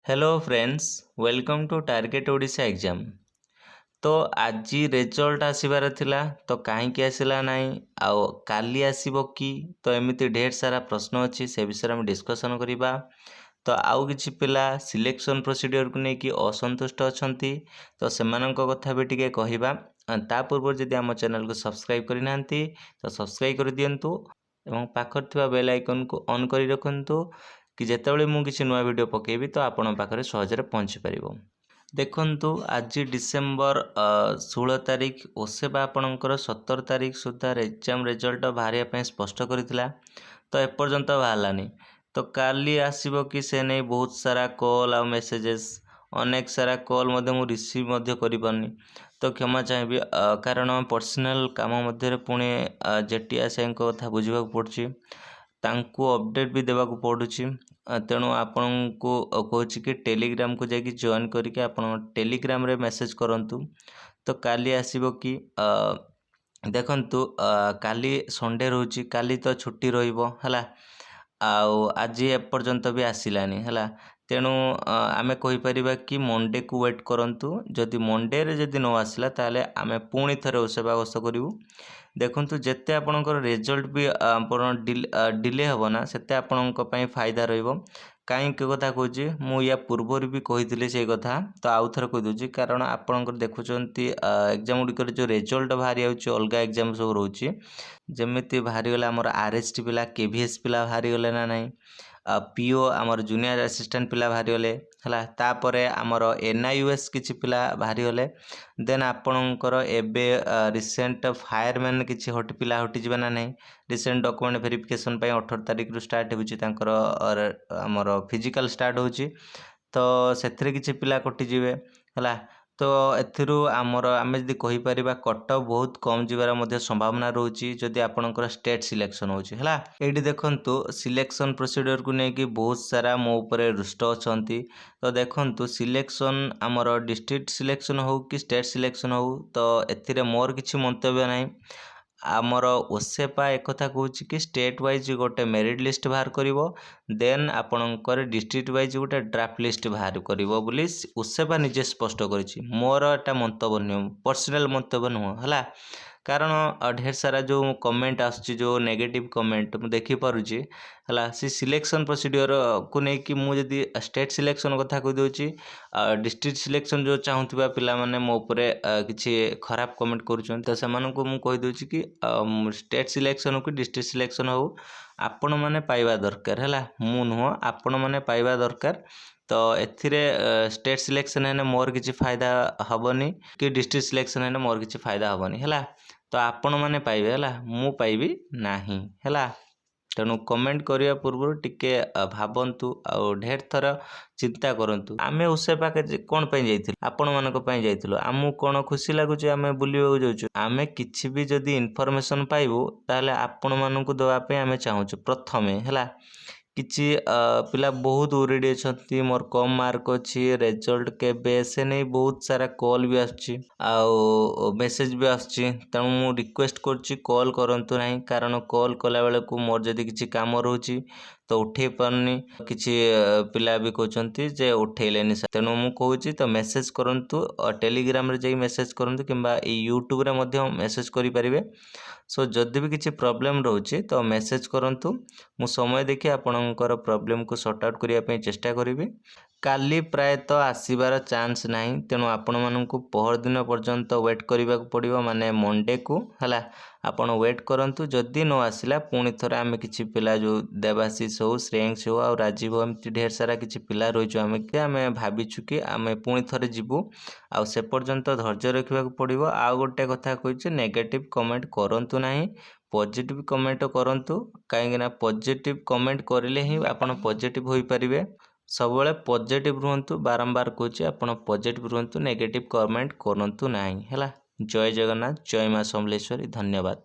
Hello friends welcome to target Odisha exam. तो आज result आसबार थिला तो कहीं आसला ना आउ काली आसब कि तो एमती ढेर सारा प्रश्न अच्छी से विषय में डिस्कसन करवा। तो आउ किछि पिला सिलेक्शन प्रोसीडियर को लेकिन असंतुष्ट अछंती तो सेमानंक कथा भी टिके कहिबा। ता पूर्व जदि आम चैनल को सब्सक्राइब करना तो सब्सक्राइब कर दियंतु एवं पाखर थिबा बेल आइकन को ऑन करी रखंतु कि जेतेबेले मु किछि नुआ वीडियो पकेबी तो आपण पाखरे सहजरे पहुँची पारिबो। देखंतु आज डिसेम्बर 16 तारिख ओसेबा आपणकर 17 तारिख सुधा एग्जाम रिजल्ट बाहर स्पष्ट करथिला तो एपर्यंत बाहरलानी। तो काली आसीबो कि से नहीं बहुत सारा कॉल आ मेसेजेस अनेक सारा कॉल मध्य मु रिसीव मध्य करि पारनी तो क्षमा चाहिए कारण पर्सनल काम मध्य पुणे जेटिया से कथा बुझा पड़ुछि तांकु अपडेट भी देवाक पड़ुछि। तेणु आपण को कहूँ कि टेलीग्राम को जाकि जॉइन करके आपण टेलीग्राम रे मेसेज करंतु तो काली आसीबो कि देखंतु काली संडे रोची काली तो छुट्टी रहिबो हला आउ आज एपर्यंत भी आसिलानी हला। तेणु आमे कहि परिबा कि मंडे को वेट करंतु जदि मंडे रे जदि न आसिला ताले आमे पुणी थरे ओसेबा गस्त करिवु। देखंतु जेते आपणकर रिजल्ट भी आपण डिले हबो ना सेते आपणक पई फायदा रहइबो। कहीं कथा कहूँ मु या पूर्वर भी कही से कथा तो आउ थे कहीदे कारण आपंकर देखुं एग्जाम गुड़िक जो रिजल्ट बाहरी अलग एग्जाम सब रोचे जमी बाहरी गला आमर आरएसटी पिला केवीएस पिला बाहरी गले ना नहीं पीओ आमर जूनियर असिस्टेंट पिला बाहरी गले है तापरे आमर एनआईयूएस किछि पिला बाहरी गले देन आपणकर एबे रिसेंट फायरमैन किछि हट पिला हटि जिबे ना नहीं रिसेंट डॉक्यूमेंट वेरिफिकेशन 18 तारिख रु स्टार्ट हो आमर फिजिकल स्टार्ट होची तो सेथरे किछि पिला कटि जिवे हला। तो एथिरु आमर आमे जदि कहि परिबा कट ऑफ बहुत कम जिबार मध्ये संभावना रहउची जदि आपणकर स्टेट सिलेक्शन होची हला। एडी देखंतु सिलेक्शन प्रोसीजर को नेकी बहुत सारा मो ऊपर रुष्ट अछंती तो देखंतु सिलेक्शन आमर डिस्ट्रिक्ट सिलेक्शन हो कि स्टेट सिलेक्शन हो तो एथिरे मोर किछि मंतव्य नाही। आमर ओसेपा एक कथा कहूँ कि स्टेट वाइज गोटे मेरिट लिस्ट बाहर करिवो देन आपणकर डिस्ट्रिक्ट वाइज गोटे ड्राफ्ट लिस्ट बाहर करिवो बोली ओसेपा निजे स्पष्ट करिछि। मोर एटा मंतव्य नुह पर्सनल मंतव्य नुह हला कारण ढेर सारा जो कमेंट आसछि जो नेगेटिव कमेंट मु देखि पारुछि हला सी सिलेक्शन प्रोसीडियर को नै कि मु जदि स्टेट सिलेक्शन कथा कहि दोछि डिस्ट्रिक्ट सिलेक्शन जो चाहुथिबा पिला माने मो ऊपर किछि खराब कमेंट करूछन तो सेमान को मु कहि दोछि कि स्टेट सिलेक्शन हो कि डिस्ट्रिक्ट सिलेक्शन हो आपण माने पाइबा दरकार हला मु नुह आपण माने पाइबा दरकार। तो एथिरे स्टेट सिलेक्शन है मोर किछि फायदा हबनी कि डिस्ट्रिक्ट सिलेक्शन है मोर किछि फायदा हबनी हला तो आपण माने पाइबे हला मु पाइबी नाही हला। तेणु कमेंट करिया पूर्व टिके भाबंतु आ ढेर थर चिंता करंतु आमे ओसेपा कोन पई जाइथिलु आपण मानक पई जाइथिलु आमु कोन खुशी लागुची आमे बुलिबा जाउछु आमे किछि भी जदी इन्फॉर्मेशन पाइबो ताले आपण मानकु दवा पे आमे चाहूछु प्रथमे हला किछि पिला बहुत उरेडी अछंती मोर कम मार्क अछि रिजल्ट केबे से नहीं बहुत सारा कॉल भी आछि आ मेसेज भी आछि तेणु मु रिक्वेस्ट करछि कॉल करंतु नाही कारण कॉल कला बेले को मोर जदी किछि काम रहउची तो उठे पारनी किछि पिला भी कहउचंती जे उठेलेनी तेणु मु कहउची तो मेसेज करंतु टेलीग्राम रे जाई मेसेज करंतु किबा यूट्यूब रे मध्य मेसेज करि परिबे। सो जदि भी किछि प्रॉब्लम रहउची तो मेसेज करंतु मु समय देखि आपणकर प्रॉब्लम को सॉर्ट आउट करिया पे चेष्टा करिबे। काली प्राय तो आसीबार चांस नाही तेणु आपण मानकु पहर दिन पर्यंत वेट करिबा पड़िबो माने मंडे को हला आपण वेट करंतु जदि न आसिला पुणी थरे आमे किछि पिला जो देवाशीष हो श्रेयांश हो आ राजीव हो एमती ढेर सारा किछि पिला रहिचो आमे भाबिछु कि आमे पुणी थरे जिबु आ से पर्यंत धैर्य रखिबा पड़िबो। आ गोटे कथा कहिचे नेगेटिव कमेंट करंतु नाही पॉजिटिव कमेंट करंतु काहेकि पॉजिटिव कमेंट करिले ही आपण पॉजिटिव होई परिबे सबले पॉजिटिव रुहंतु बारंबार कहूँ आपण पॉजिटिव रुहंतु नेगेटिव कमेंट करंतु नाही हला। जय जगन्नाथ जय मां समलेश्वरी धन्यवाद।